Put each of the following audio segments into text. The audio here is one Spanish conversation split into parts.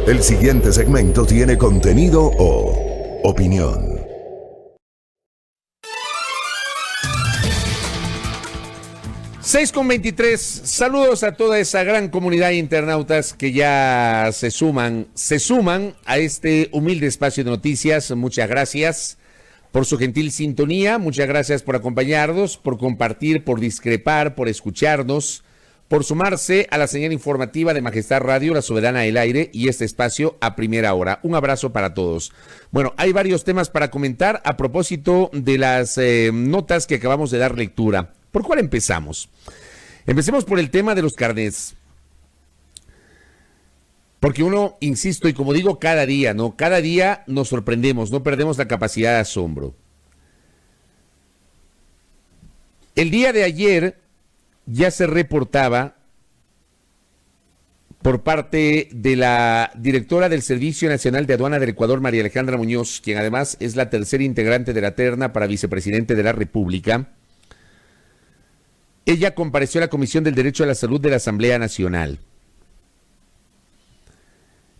El siguiente segmento tiene contenido o opinión. Seis con 23, saludos a toda esa gran comunidad de internautas que ya se suman a este humilde espacio de noticias. Muchas gracias por su gentil sintonía, muchas gracias por acompañarnos, por compartir, por discrepar, por escucharnos, por sumarse a la señal informativa de Majestad Radio, la Soberana del Aire y este espacio a primera hora. Un abrazo para todos. Bueno, hay varios temas para comentar a propósito de las notas que acabamos de dar lectura. ¿Por cuál empezamos? Empecemos por el tema de los carnets. Porque uno, insisto, y como digo cada día, ¿no? Cada día nos sorprendemos, no perdemos la capacidad de asombro. El día de ayer ya se reportaba por parte de la directora del Servicio Nacional de Aduana del Ecuador, María Alejandra Muñoz, quien además es la tercera integrante de la terna para vicepresidente de la República. Ella compareció a la Comisión del Derecho a la Salud de la Asamblea Nacional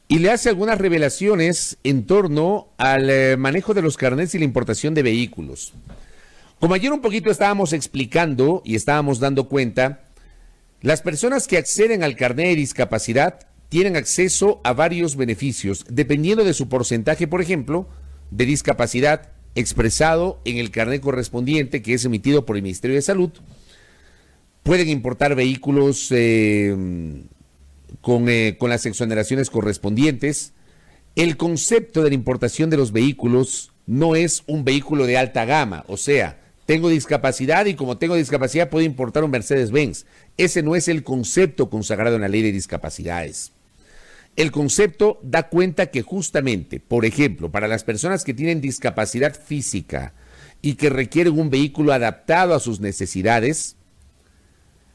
y le hace algunas revelaciones en torno al manejo de los carnets y la importación de vehículos. Como ayer un poquito estábamos explicando y estábamos dando cuenta, las personas que acceden al carnet de discapacidad tienen acceso a varios beneficios, dependiendo de su porcentaje, por ejemplo, de discapacidad expresado en el carnet correspondiente que es emitido por el Ministerio de Salud. Pueden importar vehículos con las exoneraciones correspondientes. El concepto de la importación de los vehículos no es un vehículo de alta gama, o sea, tengo discapacidad y como tengo discapacidad puedo importar un Mercedes-Benz. Ese no es el concepto consagrado en la ley de discapacidades. El concepto da cuenta que justamente, por ejemplo, para las personas que tienen discapacidad física y que requieren un vehículo adaptado a sus necesidades,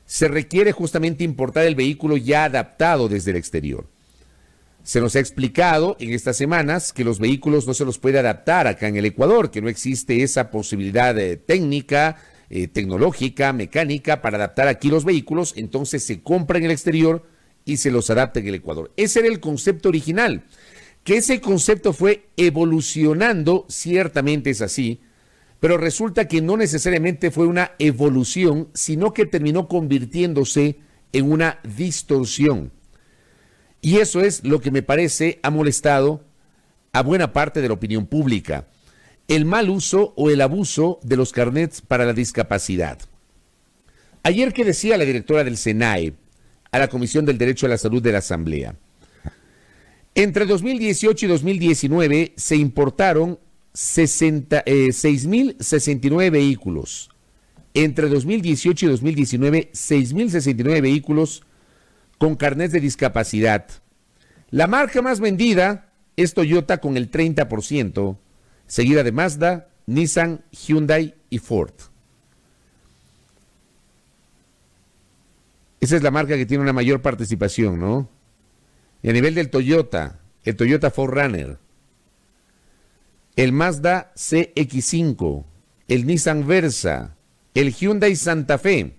se requiere justamente importar el vehículo ya adaptado desde el exterior. Se nos ha explicado en estas semanas que los vehículos no se los puede adaptar acá en el Ecuador, que no existe esa posibilidad técnica, tecnológica, mecánica para adaptar aquí los vehículos, entonces se compra en el exterior y se los adapta en el Ecuador. Ese era el concepto original, que ese concepto fue evolucionando, ciertamente es así, pero resulta que no necesariamente fue una evolución, sino que terminó convirtiéndose en una distorsión. Y eso es lo que me parece ha molestado a buena parte de la opinión pública. El mal uso o el abuso de los carnets para la discapacidad. Ayer, ¿qué decía la directora del SENAE a la Comisión del Derecho a la Salud de la Asamblea? Entre 2018 y 2019 se importaron 6.069 vehículos. Entre 2018 y 2019, 6.069 vehículos con carnets de discapacidad. La marca más vendida es Toyota con el 30%, seguida de Mazda, Nissan, Hyundai y Ford. Esa es la marca que tiene una mayor participación, ¿no? Y a nivel del Toyota, el Toyota 4Runner, el Mazda CX-5, el Nissan Versa, el Hyundai Santa Fe,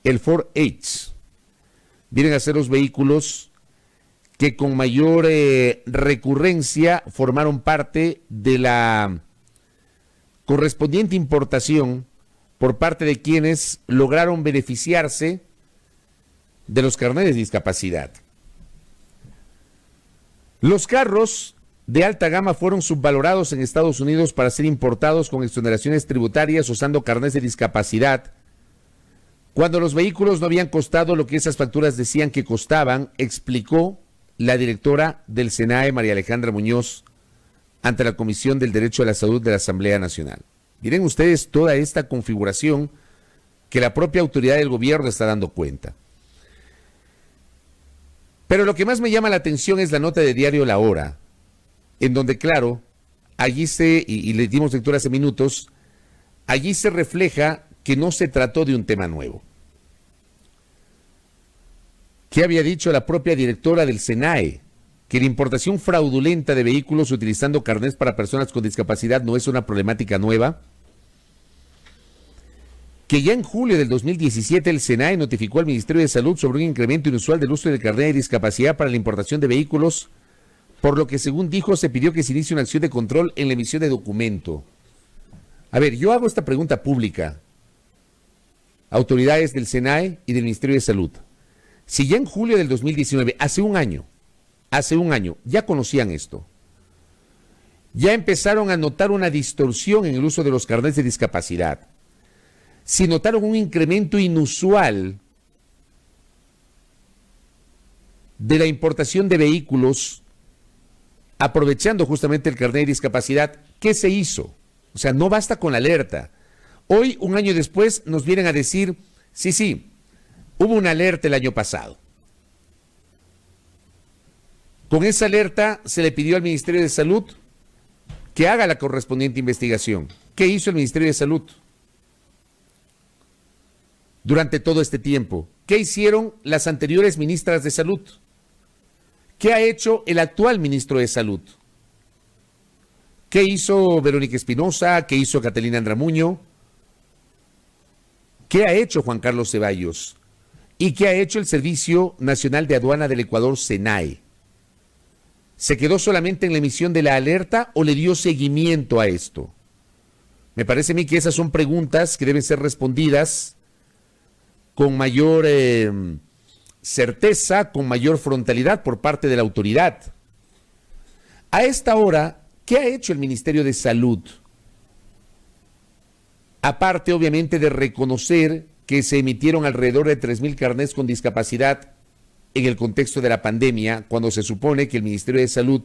el Ford Edge, vienen a ser los vehículos que con mayor recurrencia formaron parte de la correspondiente importación por parte de quienes lograron beneficiarse de los carnets de discapacidad. Los carros de alta gama fueron subvalorados en Estados Unidos para ser importados con exoneraciones tributarias usando carnets de discapacidad, cuando los vehículos no habían costado lo que esas facturas decían que costaban, explicó la directora del SENAE, María Alejandra Muñoz, ante la Comisión del Derecho a la Salud de la Asamblea Nacional. Miren ustedes toda esta configuración que la propia autoridad del gobierno está dando cuenta. Pero lo que más me llama la atención es la nota de diario La Hora, en donde, claro, allí y le dimos lectura hace minutos, allí se refleja que no se trató de un tema nuevo. ¿Qué había dicho la propia directora del SENAE? Que la importación fraudulenta de vehículos utilizando carnets para personas con discapacidad no es una problemática nueva. que ya en julio del 2017 el SENAE notificó al Ministerio de Salud sobre un incremento inusual del uso del carnet de discapacidad para la importación de vehículos, por lo que, según dijo, se pidió que se inicie una acción de control en la emisión de documento. A ver, yo hago esta pregunta pública. Autoridades del SENAE y del Ministerio de Salud. Si ya en julio del 2019, hace un año, ya conocían esto, ya empezaron a notar una distorsión en el uso de los carnets de discapacidad, si notaron un incremento inusual de la importación de vehículos aprovechando justamente el carnet de discapacidad, ¿qué se hizo? O sea, no basta con la alerta. Hoy, un año después, nos vienen a decir, sí, hubo una alerta el año pasado. Con esa alerta se le pidió al Ministerio de Salud que haga la correspondiente investigación. ¿Qué hizo el Ministerio de Salud durante todo este tiempo? ¿Qué hicieron las anteriores ministras de Salud? ¿Qué ha hecho el actual ministro de Salud? ¿Qué hizo Verónica Espinosa? ¿Qué hizo Catalina Andramuño? ¿Qué ha hecho Juan Carlos Ceballos? ¿Y qué ha hecho el Servicio Nacional de Aduana del Ecuador, SENAE? ¿Se quedó solamente en la emisión de la alerta o le dio seguimiento a esto? Me parece a mí que esas son preguntas que deben ser respondidas con mayor certeza, con mayor frontalidad por parte de la autoridad. A esta hora, ¿qué ha hecho el Ministerio de Salud? Aparte, obviamente, de reconocer que se emitieron alrededor de 3,000 carnets con discapacidad en el contexto de la pandemia, cuando se supone que el Ministerio de Salud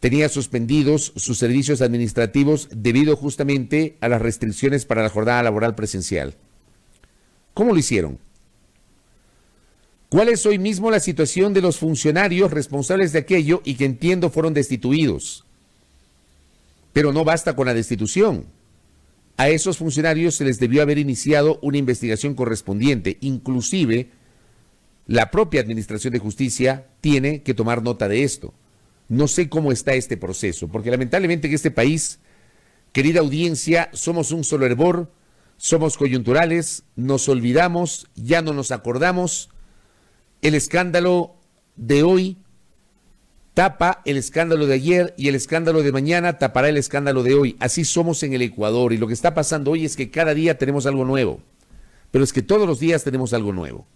tenía suspendidos sus servicios administrativos debido justamente a las restricciones para la jornada laboral presencial. ¿Cómo lo hicieron? ¿Cuál es hoy mismo la situación de los funcionarios responsables de aquello y que entiendo fueron destituidos? Pero no basta con la destitución. A esos funcionarios se les debió haber iniciado una investigación correspondiente. Inclusive, la propia Administración de Justicia tiene que tomar nota de esto. No sé cómo está este proceso, porque lamentablemente en este país, querida audiencia, somos un solo hervor, somos coyunturales, nos olvidamos, ya no nos acordamos. El escándalo de hoy tapa el escándalo de ayer y el escándalo de mañana tapará el escándalo de hoy. Así somos en el Ecuador y lo que está pasando hoy es que cada día tenemos algo nuevo, pero es que todos los días tenemos algo nuevo.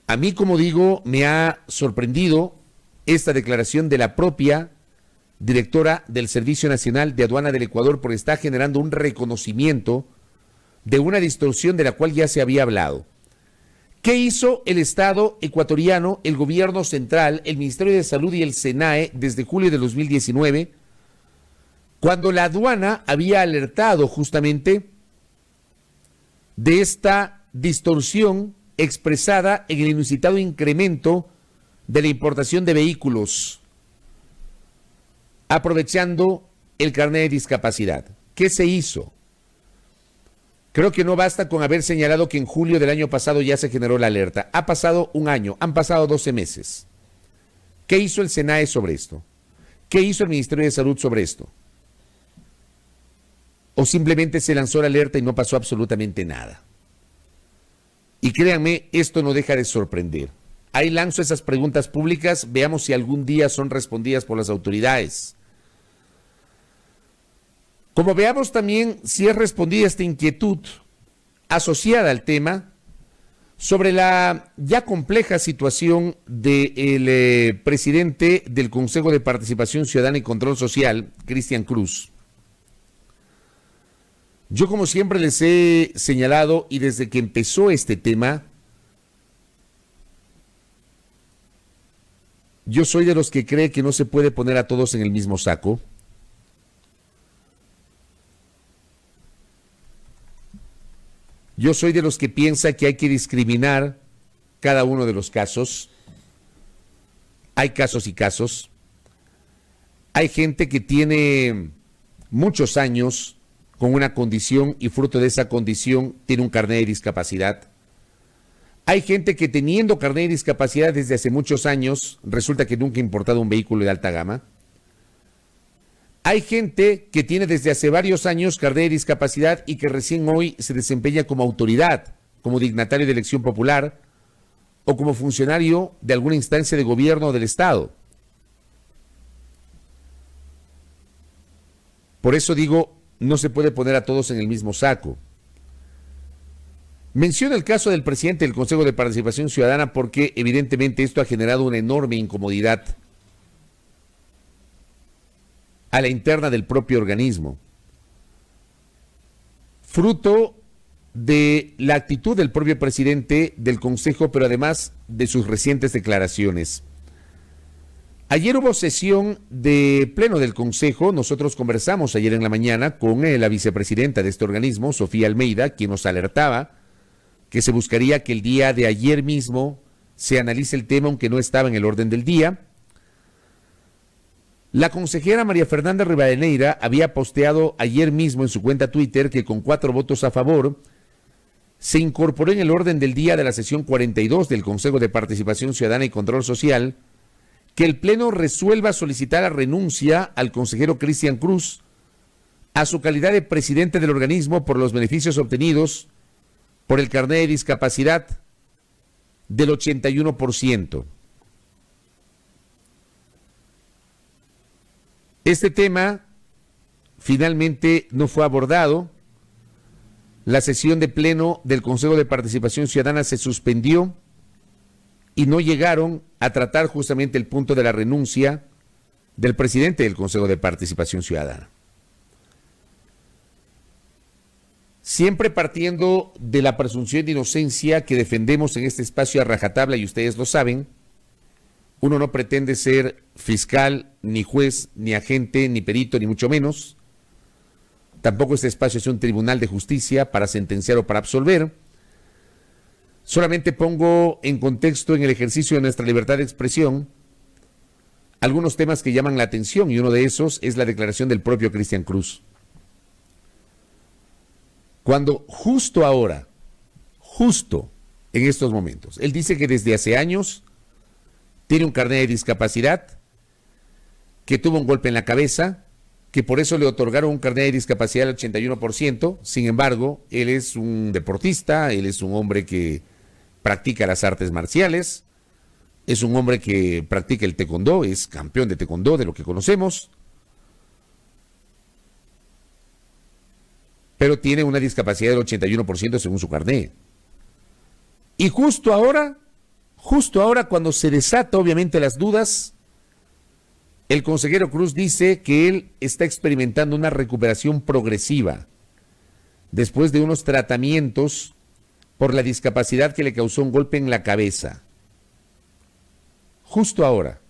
A mí, como digo, me ha sorprendido esta declaración de la propia directora del Servicio Nacional de Aduana del Ecuador, porque está generando un reconocimiento de una distorsión de la cual ya se había hablado. ¿Qué hizo el Estado ecuatoriano, el gobierno central, el Ministerio de Salud y el SENAE desde julio de 2019, cuando la aduana había alertado justamente de esta distorsión expresada en el inusitado incremento de la importación de vehículos, aprovechando el carnet de discapacidad? ¿Qué se hizo? Creo que no basta con haber señalado que en julio del año pasado ya se generó la alerta. Ha pasado un año, han pasado 12 meses. ¿Qué hizo el SENAE sobre esto? ¿Qué hizo el Ministerio de Salud sobre esto? ¿O simplemente se lanzó la alerta y no pasó absolutamente nada? Y créanme, esto no deja de sorprender. Ahí lanzo esas preguntas públicas, veamos si algún día son respondidas por las autoridades. Como veamos también si es respondida esta inquietud asociada al tema sobre la ya compleja situación del presidente del Consejo de Participación Ciudadana y Control Social, Cristian Cruz. Yo, como siempre les he señalado y desde que empezó este tema, yo soy de los que cree que no se puede poner a todos en el mismo saco. Yo soy de los que piensa que hay que discriminar cada uno de los casos. Hay casos y casos. Hay gente que tiene muchos años con una condición y fruto de esa condición tiene un carnet de discapacidad. Hay gente que teniendo carnet de discapacidad desde hace muchos años resulta que nunca ha importado un vehículo de alta gama. Hay gente que tiene desde hace varios años carnet de discapacidad y que recién hoy se desempeña como autoridad, como dignatario de elección popular o como funcionario de alguna instancia de gobierno o del Estado. Por eso digo, no se puede poner a todos en el mismo saco. Menciono el caso del presidente del Consejo de Participación Ciudadana porque evidentemente esto ha generado una enorme incomodidad a la interna del propio organismo, fruto de la actitud del propio presidente del Consejo, pero además de sus recientes declaraciones. Ayer hubo sesión de pleno del Consejo. Nosotros conversamos ayer en la mañana con la vicepresidenta de este organismo, Sofía Almeida, quien nos alertaba que se buscaría que el día de ayer mismo se analice el tema, aunque no estaba en el orden del día. La consejera María Fernanda Rivadeneira había posteado ayer mismo en su cuenta Twitter que con 4 votos a favor se incorporó en el orden del día de la sesión 42 del Consejo de Participación Ciudadana y Control Social que el Pleno resuelva solicitar la renuncia al consejero Cristian Cruz a su calidad de presidente del organismo por los beneficios obtenidos por el carnet de discapacidad del 81%. Este tema finalmente no fue abordado. La sesión de pleno del Consejo de Participación Ciudadana se suspendió y no llegaron a tratar justamente el punto de la renuncia del presidente del Consejo de Participación Ciudadana. Siempre partiendo de la presunción de inocencia que defendemos en este espacio a rajatabla, y ustedes lo saben, uno no pretende ser fiscal, ni juez, ni agente, ni perito, ni mucho menos. Tampoco este espacio es un tribunal de justicia para sentenciar o para absolver. Solamente pongo en contexto, en el ejercicio de nuestra libertad de expresión, algunos temas que llaman la atención, y uno de esos es la declaración del propio Cristian Cruz. Cuando justo ahora, justo en estos momentos, él dice que desde hace años tiene un carnet de discapacidad, que tuvo un golpe en la cabeza, que por eso le otorgaron un carnet de discapacidad al 81%, sin embargo, él es un deportista, él es un hombre que practica las artes marciales, es un hombre que practica el taekwondo, es campeón de taekwondo de lo que conocemos, pero tiene una discapacidad del 81% según su carnet. Y justo ahora, cuando se desata obviamente las dudas, el consejero Cruz dice que él está experimentando una recuperación progresiva después de unos tratamientos por la discapacidad que le causó un golpe en la cabeza. Justo ahora.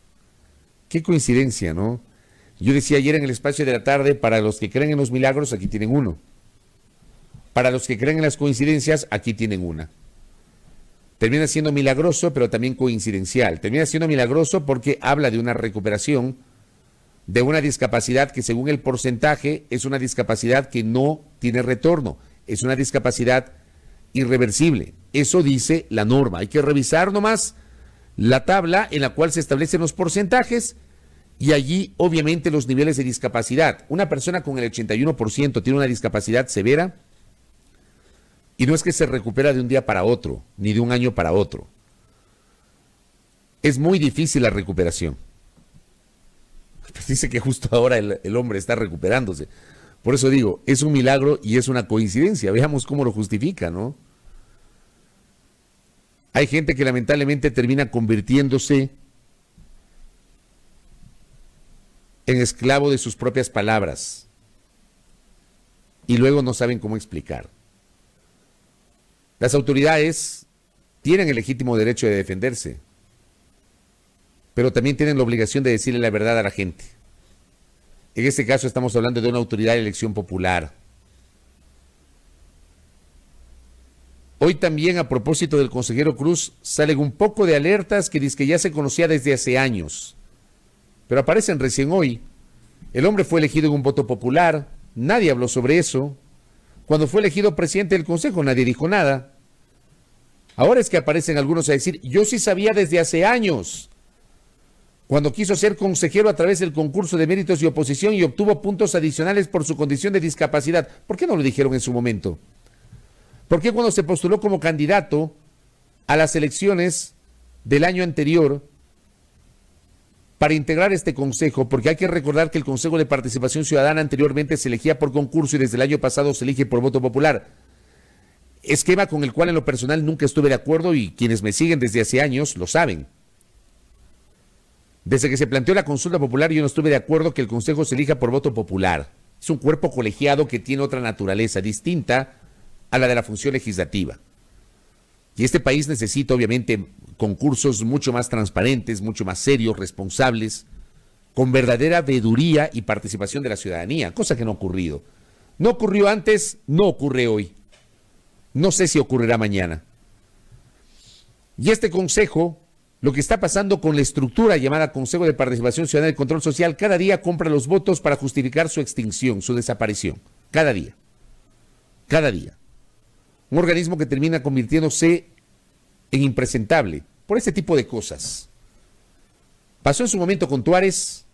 Qué coincidencia, ¿no? Yo decía ayer en el espacio de la tarde, para los que creen en los milagros, aquí tienen uno. Para los que creen en las coincidencias, aquí tienen una. Termina siendo milagroso, pero también coincidencial. Termina siendo milagroso porque habla de una recuperación de una discapacidad que según el porcentaje es una discapacidad que no tiene retorno. Es una discapacidad irreversible. Eso dice la norma. Hay que revisar nomás la tabla en la cual se establecen los porcentajes y allí obviamente los niveles de discapacidad. Una persona con el 81% tiene una discapacidad severa y no es que se recupera de un día para otro, ni de un año para otro. Es muy difícil la recuperación. Pues dice que justo ahora el hombre está recuperándose. Por eso digo, es un milagro y es una coincidencia. Veamos cómo lo justifica, ¿no? Hay gente que lamentablemente termina convirtiéndose en esclavo de sus propias palabras y luego no saben cómo explicar. Las autoridades tienen el legítimo derecho de defenderse, pero también tienen la obligación de decirle la verdad a la gente. En este caso estamos hablando de una autoridad de elección popular. Hoy también, a propósito del consejero Cruz, salen un poco de alertas que dice que ya se conocía desde hace años, pero aparecen recién hoy. El hombre fue elegido en un voto popular, nadie habló sobre eso. Cuando fue elegido presidente del Consejo, nadie dijo nada. Ahora es que aparecen algunos a decir, yo sí sabía desde hace años cuando quiso ser consejero a través del concurso de méritos y oposición y obtuvo puntos adicionales por su condición de discapacidad. ¿Por qué no lo dijeron en su momento? ¿Por qué cuando se postuló como candidato a las elecciones del año anterior para integrar este consejo? Porque hay que recordar que el Consejo de Participación Ciudadana anteriormente se elegía por concurso y desde el año pasado se elige por voto popular. Esquema con el cual en lo personal nunca estuve de acuerdo y quienes me siguen desde hace años lo saben. Desde que se planteó la consulta popular yo no estuve de acuerdo que el Consejo se elija por voto popular. Es un cuerpo colegiado que tiene otra naturaleza distinta a la de la función legislativa. Y este país necesita obviamente concursos mucho más transparentes, mucho más serios, responsables, con verdadera veeduría y participación de la ciudadanía, cosa que no ha ocurrido. No ocurrió antes, no ocurre hoy. No sé si ocurrirá mañana. Y este consejo, lo que está pasando con la estructura llamada Consejo de Participación Ciudadana y Control Social, cada día compra los votos para justificar su extinción, su desaparición. Cada día. Cada día. Un organismo que termina convirtiéndose en impresentable por este tipo de cosas. Pasó en su momento con Tuárez,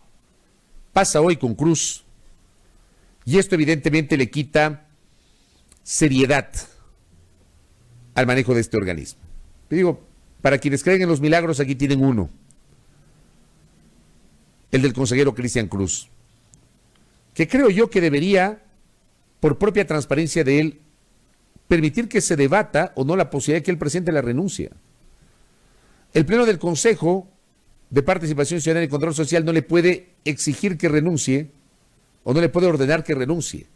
pasa hoy con Cruz, y esto evidentemente le quita seriedad al manejo de este organismo. Te digo, para quienes creen en los milagros, aquí tienen uno. El del consejero Cristian Cruz, que creo yo que debería, por propia transparencia de él, permitir que se debata o no la posibilidad de que él presente la renuncia. El Pleno del Consejo de Participación Ciudadana y Control Social no le puede exigir que renuncie o no le puede ordenar que renuncie.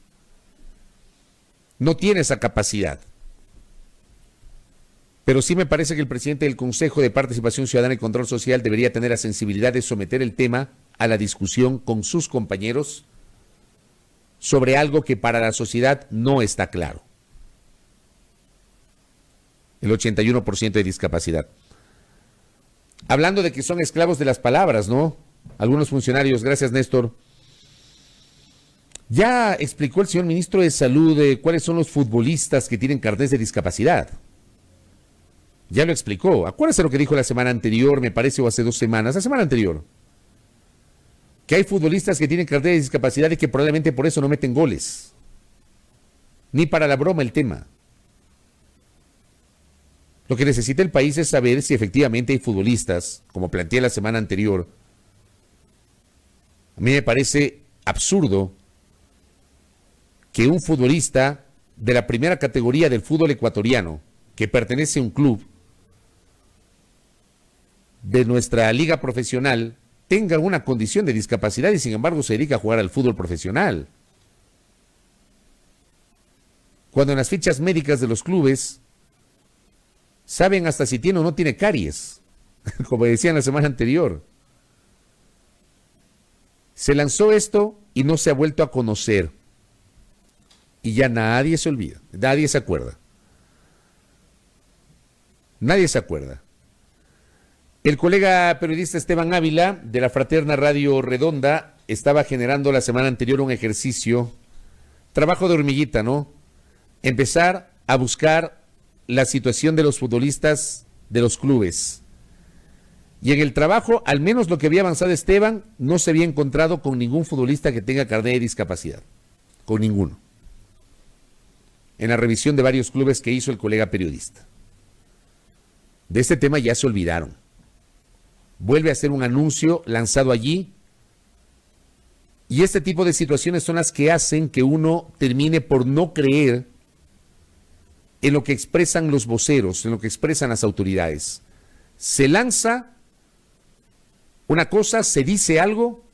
No tiene esa capacidad. Pero sí me parece que el presidente del Consejo de Participación Ciudadana y Control Social debería tener la sensibilidad de someter el tema a la discusión con sus compañeros sobre algo que para la sociedad no está claro. El 81% de discapacidad. Hablando de que son esclavos de las palabras, ¿no? Algunos funcionarios, gracias Néstor. Ya explicó el señor ministro de Salud cuáles son los futbolistas que tienen carnés de discapacidad. Ya lo explicó. Acuérdese lo que dijo la semana anterior, me parece, o hace 2 semanas, la semana anterior. Que hay futbolistas que tienen carnet de discapacidad y que probablemente por eso no meten goles. Ni para la broma el tema. Lo que necesita el país es saber si efectivamente hay futbolistas, como planteé la semana anterior. A mí me parece absurdo que un futbolista de la primera categoría del fútbol ecuatoriano, que pertenece a un club de nuestra liga profesional, tenga una condición de discapacidad y sin embargo se dedica a jugar al fútbol profesional. Cuando en las fichas médicas de los clubes saben hasta si tiene o no tiene caries, como decían la semana anterior. Se lanzó esto y no se ha vuelto a conocer. Y ya nadie se olvida, nadie se acuerda. Nadie se acuerda. El colega periodista Esteban Ávila, de la Fraterna Radio Redonda, estaba generando la semana anterior un ejercicio, trabajo de hormiguita, ¿no? Empezar a buscar la situación de los futbolistas de los clubes. Y en el trabajo, al menos lo que había avanzado Esteban, no se había encontrado con ningún futbolista que tenga carnet de discapacidad. Con ninguno. En la revisión de varios clubes que hizo el colega periodista. De este tema ya se olvidaron. Vuelve a ser un anuncio lanzado allí. Y este tipo de situaciones son las que hacen que uno termine por no creer en lo que expresan los voceros, en lo que expresan las autoridades. Se lanza una cosa, se dice algo,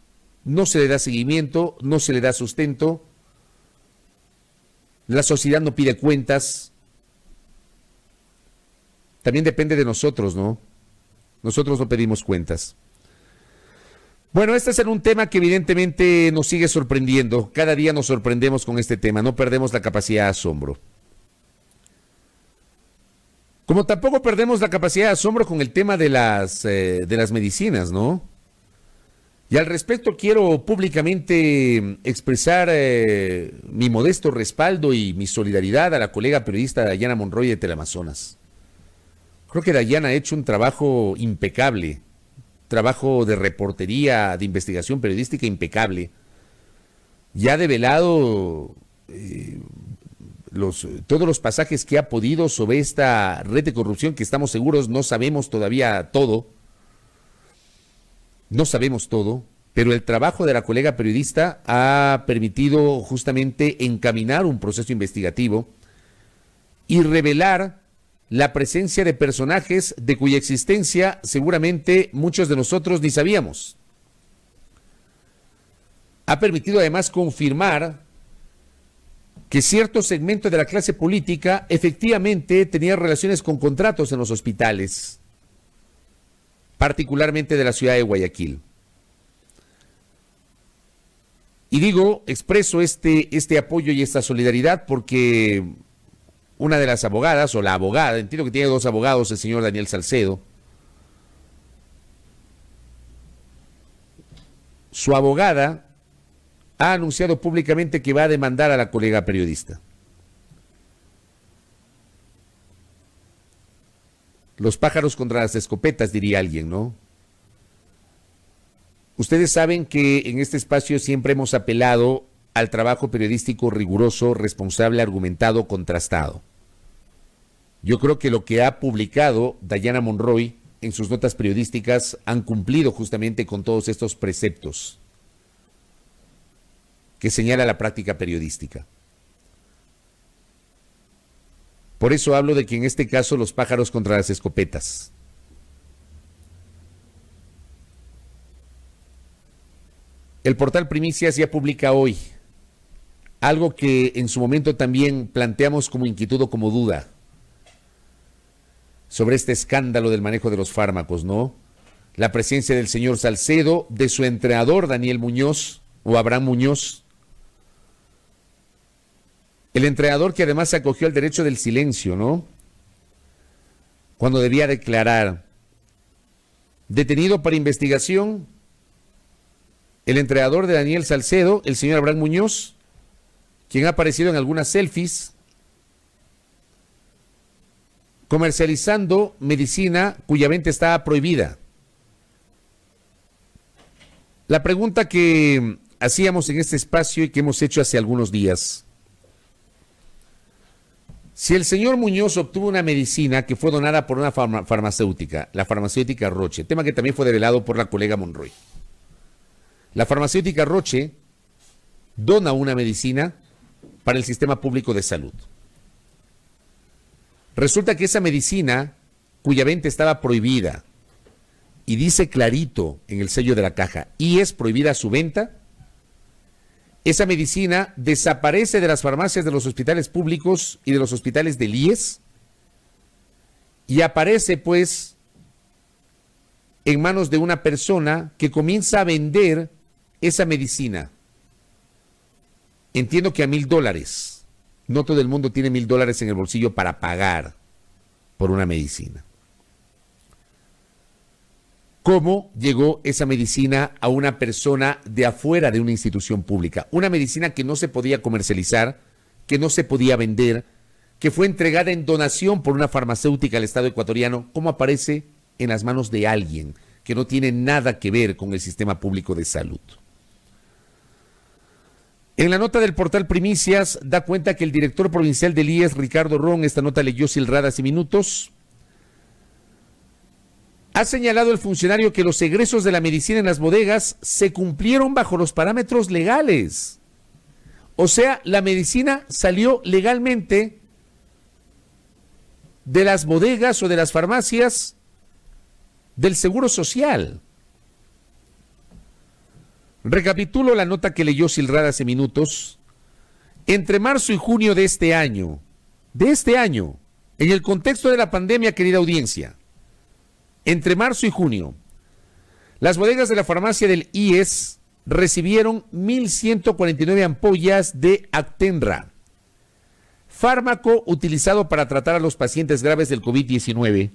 no se le da seguimiento, no se le da sustento, la sociedad no pide cuentas. También depende de nosotros, ¿no? Nosotros no pedimos cuentas. Bueno, este es un tema que evidentemente nos sigue sorprendiendo. Cada día nos sorprendemos con este tema, no perdemos la capacidad de asombro. Como tampoco perdemos la capacidad de asombro con el tema de las medicinas, ¿no? Y al respecto quiero públicamente expresar mi modesto respaldo y mi solidaridad a la colega periodista Dayana Monroy de Teleamazonas. Creo que Dayana ha hecho un trabajo impecable trabajo de reportería, de investigación periodística impecable, y ha develado todos los pasajes que ha podido sobre esta red de corrupción que estamos seguros no sabemos todavía todo. No sabemos todo, pero el trabajo de la colega periodista ha permitido justamente encaminar un proceso investigativo y revelar la presencia de personajes de cuya existencia seguramente muchos de nosotros ni sabíamos. Ha permitido además confirmar que cierto segmento de la clase política efectivamente tenía relaciones con contratos en los hospitales, particularmente de la ciudad de Guayaquil. Y digo, expreso este apoyo y esta solidaridad porque una de las abogadas, o la abogada, entiendo que tiene dos abogados, el señor Daniel Salcedo, su abogada ha anunciado públicamente que va a demandar a la colega periodista. Los pájaros contra las escopetas, diría alguien, ¿no? Ustedes saben que en este espacio siempre hemos apelado al trabajo periodístico riguroso, responsable, argumentado, contrastado. Yo creo que lo que ha publicado Dayana Monroy en sus notas periodísticas han cumplido justamente con todos estos preceptos que señala la práctica periodística. Por eso hablo de que en este caso los pájaros contra las escopetas. El portal Primicias ya publica hoy algo que en su momento también planteamos como inquietud o como duda sobre este escándalo del manejo de los fármacos, ¿no? La presencia del señor Salcedo, de su entrenador Daniel Muñoz o Abraham Muñoz, el entrenador que además se acogió al derecho del silencio, ¿no? Cuando debía declarar. Detenido para investigación, el entrenador de Daniel Salcedo, el señor Abraham Muñoz, quien ha aparecido en algunas selfies, comercializando medicina cuya venta estaba prohibida. La pregunta que hacíamos en este espacio y que hemos hecho hace algunos días: si el señor Muñoz obtuvo una medicina que fue donada por una farmacéutica, la farmacéutica Roche, tema que también fue revelado por la colega Monroy. La farmacéutica Roche dona una medicina para el sistema público de salud. Resulta que esa medicina, cuya venta estaba prohibida, y dice clarito en el sello de la caja, y es prohibida su venta, esa medicina desaparece de las farmacias de los hospitales públicos y de los hospitales del IES y aparece pues en manos de una persona que comienza a vender esa medicina. Entiendo que a $1,000. No todo el mundo tiene $1,000 en el bolsillo para pagar por una medicina. ¿Cómo llegó esa medicina a una persona de afuera de una institución pública? Una medicina que no se podía comercializar, que no se podía vender, que fue entregada en donación por una farmacéutica al Estado ecuatoriano. ¿Cómo aparece en las manos de alguien que no tiene nada que ver con el sistema público de salud? En la nota del portal Primicias da cuenta que el director provincial del IES, Ricardo Ron, esta nota leyó Silrada hace minutos, ha señalado el funcionario que los egresos de la medicina en las bodegas se cumplieron bajo los parámetros legales. O sea, la medicina salió legalmente de las bodegas o de las farmacias del Seguro Social. Recapitulo la nota que leyó Silrada hace minutos. Entre marzo y junio de este año, en el contexto de la pandemia, querida audiencia, entre marzo y junio, las bodegas de la farmacia del IES recibieron 1,149 ampollas de Actenra, fármaco utilizado para tratar a los pacientes graves del COVID-19,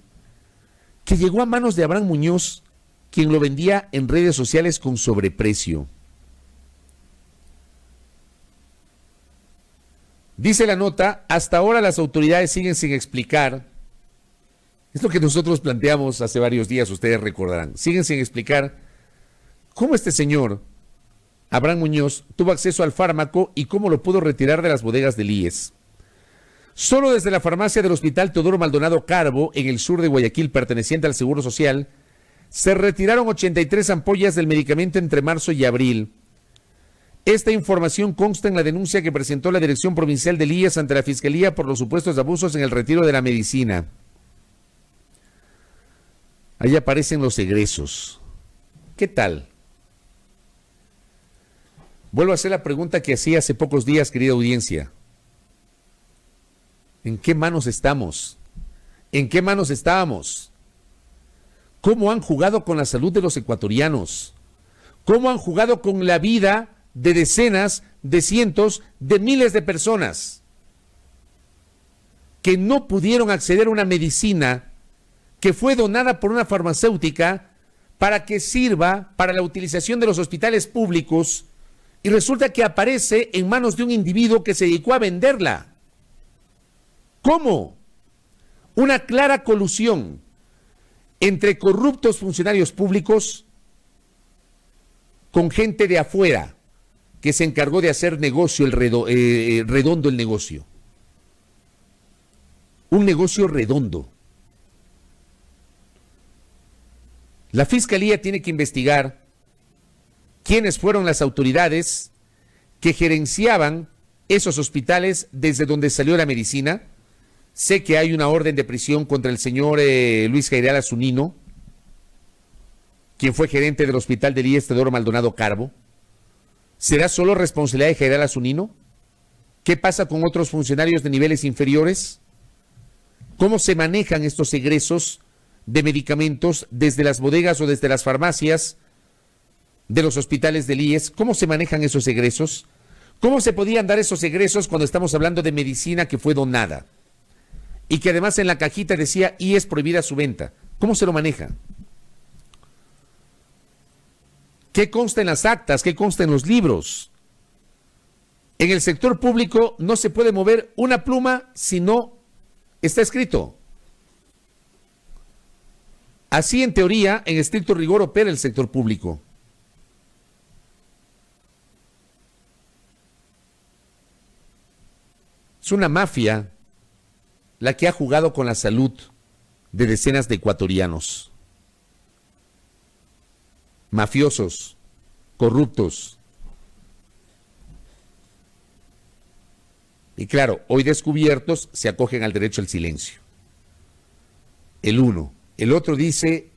que llegó a manos de Abraham Muñoz, quien lo vendía en redes sociales con sobreprecio. Dice la nota, hasta ahora las autoridades siguen sin explicar Es lo que nosotros planteamos hace varios días, ustedes recordarán. Siguen sin explicar cómo este señor, Abraham Muñoz, tuvo acceso al fármaco y cómo lo pudo retirar de las bodegas del IES. Solo desde la farmacia del Hospital Teodoro Maldonado Carbo, en el sur de Guayaquil, perteneciente al Seguro Social, se retiraron 83 ampollas del medicamento entre marzo y abril. Esta información consta en la denuncia que presentó la Dirección Provincial del IES ante la Fiscalía por los supuestos abusos en el retiro de la medicina. Ahí aparecen los egresos. ¿Qué tal? Vuelvo a hacer la pregunta que hacía hace pocos días, querida audiencia. ¿En qué manos estamos? ¿En qué manos estábamos? ¿Cómo han jugado con la salud de los ecuatorianos? ¿Cómo han jugado con la vida de decenas, de cientos, de miles de personas que no pudieron acceder a una medicina que fue donada por una farmacéutica para que sirva para la utilización de los hospitales públicos y resulta que aparece en manos de un individuo que se dedicó a venderla? ¿Cómo? Una clara colusión entre corruptos funcionarios públicos con gente de afuera que se encargó de hacer negocio redondo el negocio. Un negocio redondo. La Fiscalía tiene que investigar quiénes fueron las autoridades que gerenciaban esos hospitales desde donde salió la medicina. Sé que hay una orden de prisión contra el señor Luis Jairal Zunino, quien fue gerente del Hospital del IES Teodoro Maldonado Carbo. ¿Será solo responsabilidad de Jairal Zunino? ¿Qué pasa con otros funcionarios de niveles inferiores? ¿Cómo se manejan estos egresos de medicamentos desde las bodegas o desde las farmacias de los hospitales del IES? ¿Cómo se manejan esos egresos? ¿Cómo se podían dar esos egresos cuando estamos hablando de medicina que fue donada? Y que además en la cajita decía IES prohibida su venta. ¿Cómo se lo maneja? ¿Qué consta en las actas? ¿Qué consta en los libros? En el sector público no se puede mover una pluma si no está escrito. Así, en teoría, en estricto rigor, opera el sector público. Es una mafia la que ha jugado con la salud de decenas de ecuatorianos. Mafiosos, corruptos. Y claro, hoy descubiertos se acogen al derecho al silencio. El uno. El otro dice,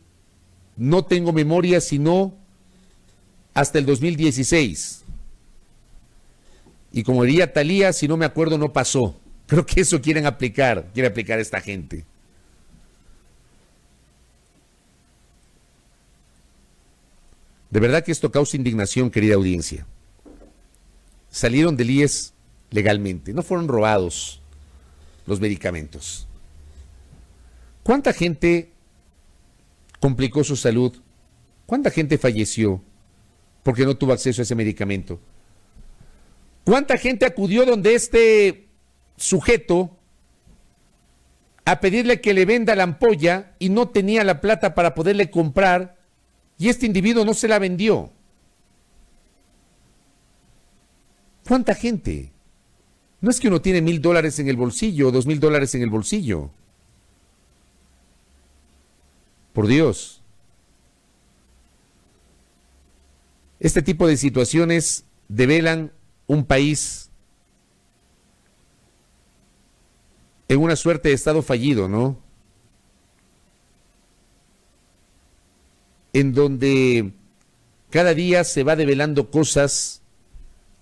no tengo memoria sino hasta el 2016. Y como diría Thalía, si no me acuerdo no pasó. Creo que eso quiere aplicar esta gente. De verdad que esto causa indignación, querida audiencia. Salieron del IES legalmente, no fueron robados los medicamentos. ¿Cuánta gente complicó su salud? ¿Cuánta gente falleció porque no tuvo acceso a ese medicamento? ¿Cuánta gente acudió donde este sujeto a pedirle que le venda la ampolla y no tenía la plata para poderle comprar y este individuo no se la vendió? ¿Cuánta gente? No es que uno tiene $1,000 en el bolsillo o $2,000 en el bolsillo. Por Dios. Este tipo de situaciones develan un país en una suerte de estado fallido, ¿no? En donde cada día se va develando cosas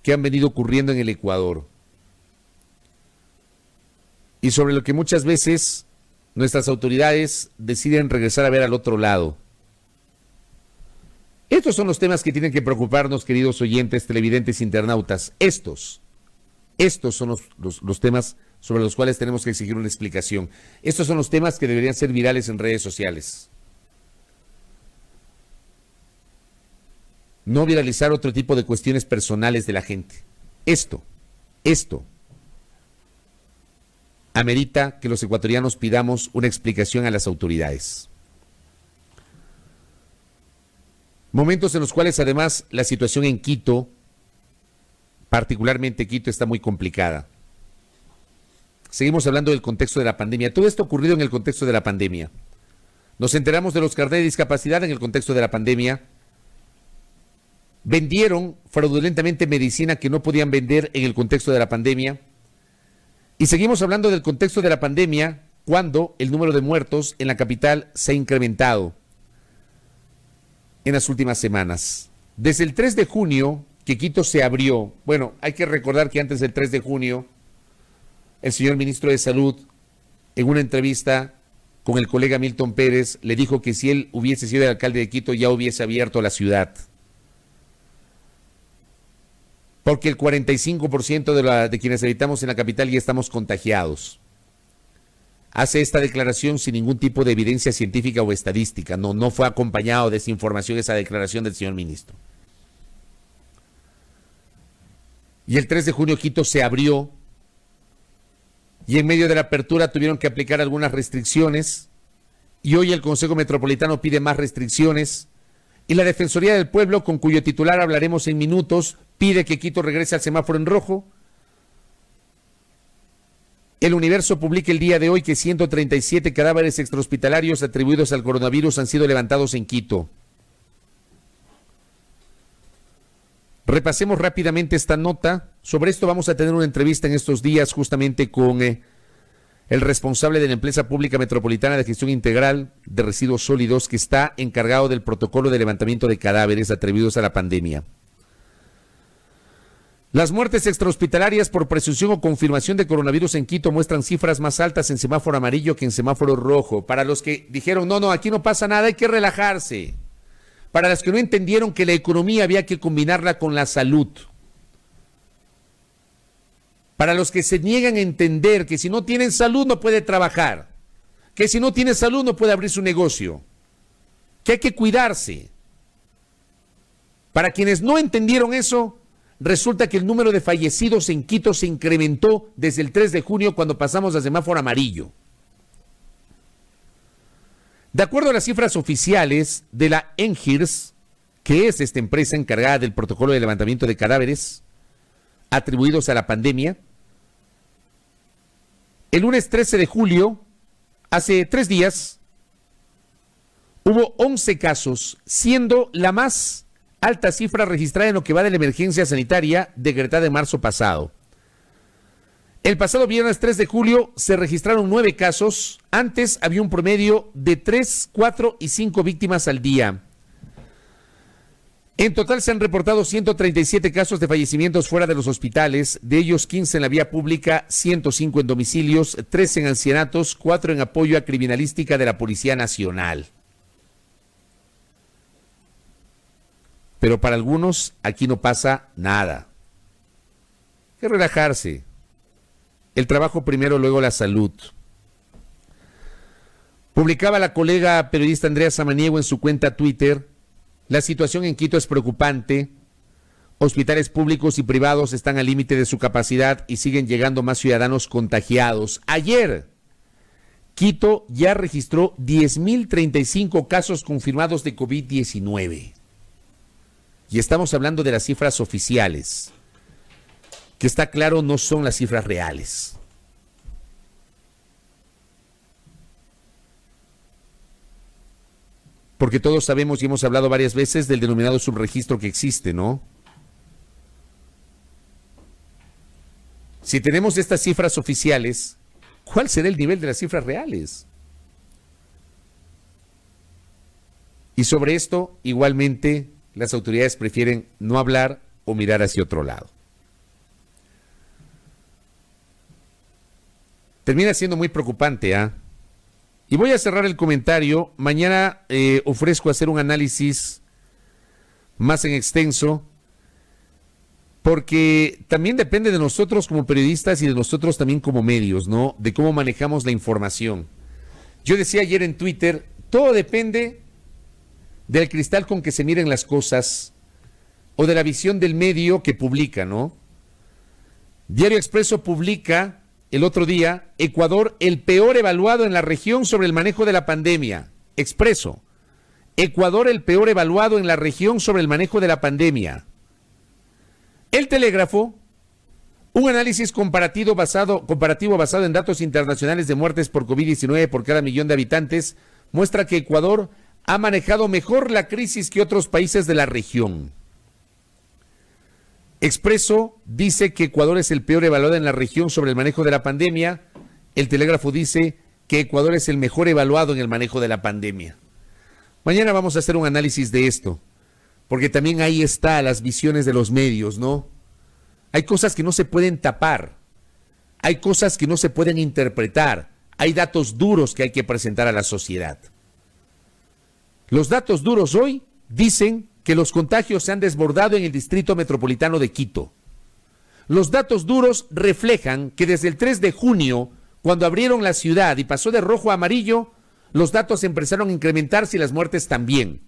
que han venido ocurriendo en el Ecuador. Y sobre lo que muchas veces nuestras autoridades deciden regresar a ver al otro lado. Estos son los temas que tienen que preocuparnos, queridos oyentes, televidentes, internautas. Estos son los temas sobre los cuales tenemos que exigir una explicación. Estos son los temas que deberían ser virales en redes sociales. No viralizar otro tipo de cuestiones personales de la gente. Esto. amerita que los ecuatorianos pidamos una explicación a las autoridades. Momentos en los cuales además la situación en Quito, particularmente Quito, está muy complicada. Seguimos hablando del contexto de la pandemia. Todo esto ha ocurrido en el contexto de la pandemia. Nos enteramos de los carnets de discapacidad en el contexto de la pandemia. Vendieron fraudulentamente medicina que no podían vender en el contexto de la pandemia. Y seguimos hablando del contexto de la pandemia cuando el número de muertos en la capital se ha incrementado en las últimas semanas. Desde el 3 de junio que Quito se abrió, bueno, hay que recordar que antes del 3 de junio, el señor ministro de Salud, en una entrevista con el colega Milton Pérez, le dijo que si él hubiese sido el alcalde de Quito ya hubiese abierto la ciudad. Porque el 45% de quienes habitamos en la capital ya estamos contagiados. Hace esta declaración sin ningún tipo de evidencia científica o estadística. No fue acompañado de esa información, esa declaración del señor ministro. Y el 3 de junio Quito se abrió y en medio de la apertura tuvieron que aplicar algunas restricciones y hoy el Consejo Metropolitano pide más restricciones y la Defensoría del Pueblo, con cuyo titular hablaremos en minutos, pide que Quito regrese al semáforo en rojo. El Universo publica el día de hoy que 137 cadáveres extrahospitalarios atribuidos al coronavirus han sido levantados en Quito. Repasemos rápidamente esta nota. Sobre esto vamos a tener una entrevista en estos días justamente con el responsable de la Empresa Pública Metropolitana de Gestión Integral de Residuos Sólidos, que está encargado del protocolo de levantamiento de cadáveres atribuidos a la pandemia. Las muertes extrahospitalarias por presunción o confirmación de coronavirus en Quito muestran cifras más altas en semáforo amarillo que en semáforo rojo. Para los que dijeron, no, aquí no pasa nada, hay que relajarse. Para los que no entendieron que la economía había que combinarla con la salud. Para los que se niegan a entender que si no tienen salud no puede trabajar. Que si no tiene salud no puede abrir su negocio. Que hay que cuidarse. Para quienes no entendieron eso, resulta que el número de fallecidos en Quito se incrementó desde el 3 de junio cuando pasamos a semáforo amarillo. De acuerdo a las cifras oficiales de la NGIRS, que es esta empresa encargada del protocolo de levantamiento de cadáveres atribuidos a la pandemia, el lunes 13 de julio, hace 3 días, hubo 11 casos, siendo la más alta cifra registrada en lo que va de la emergencia sanitaria decretada en marzo pasado. El pasado viernes 3 de julio se registraron 9 casos. Antes había un promedio de 3, 4 y 5 víctimas al día. En total se han reportado 137 casos de fallecimientos fuera de los hospitales, de ellos 15 en la vía pública, 105 en domicilios, 13 en ancianatos, 4 en apoyo a criminalística de la Policía Nacional. Pero para algunos aquí no pasa nada. Hay que relajarse. El trabajo primero, luego la salud. Publicaba la colega periodista Andrea Samaniego en su cuenta Twitter: la situación en Quito es preocupante. Hospitales públicos y privados están al límite de su capacidad y siguen llegando más ciudadanos contagiados. Ayer, Quito ya registró 10.035 casos confirmados de COVID-19. Y estamos hablando de las cifras oficiales, que está claro no son las cifras reales. Porque todos sabemos y hemos hablado varias veces del denominado subregistro que existe, ¿no? Si tenemos estas cifras oficiales, ¿cuál será el nivel de las cifras reales? Y sobre esto, igualmente, las autoridades prefieren no hablar o mirar hacia otro lado. Termina siendo muy preocupante, ¿ah? Y voy a cerrar el comentario. Mañana ofrezco hacer un análisis más en extenso, porque también depende de nosotros como periodistas y de nosotros también como medios, ¿no? De cómo manejamos la información. Yo decía ayer en Twitter, todo depende del cristal con que se miren las cosas o de la visión del medio que publica, ¿no? Diario Expreso publica el otro día, Ecuador, el peor evaluado en la región sobre el manejo de la pandemia. Expreso. Ecuador, el peor evaluado en la región sobre el manejo de la pandemia. El Telégrafo, un análisis comparativo basado en datos internacionales de muertes por COVID-19 por cada millón de habitantes, muestra que Ecuador ha manejado mejor la crisis que otros países de la región. Expreso dice que Ecuador es el peor evaluado en la región sobre el manejo de la pandemia. El Telégrafo dice que Ecuador es el mejor evaluado en el manejo de la pandemia. Mañana vamos a hacer un análisis de esto, porque también ahí está las visiones de los medios, ¿no? Hay cosas que no se pueden tapar, hay cosas que no se pueden interpretar, hay datos duros que hay que presentar a la sociedad. Los datos duros hoy dicen que los contagios se han desbordado en el distrito metropolitano de Quito. Los datos duros reflejan que desde el 3 de junio, cuando abrieron la ciudad y pasó de rojo a amarillo, los datos empezaron a incrementarse y las muertes también.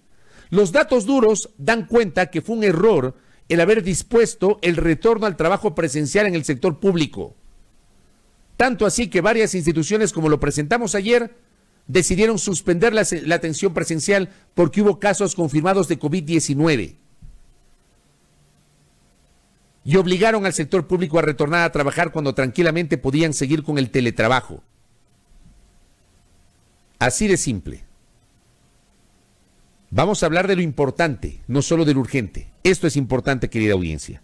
Los datos duros dan cuenta que fue un error el haber dispuesto el retorno al trabajo presencial en el sector público. Tanto así que varias instituciones, como lo presentamos ayer, decidieron suspender la atención presencial porque hubo casos confirmados de COVID-19. Y obligaron al sector público a retornar a trabajar cuando tranquilamente podían seguir con el teletrabajo. Así de simple. Vamos a hablar de lo importante, no solo de lo urgente. Esto es importante, querida audiencia.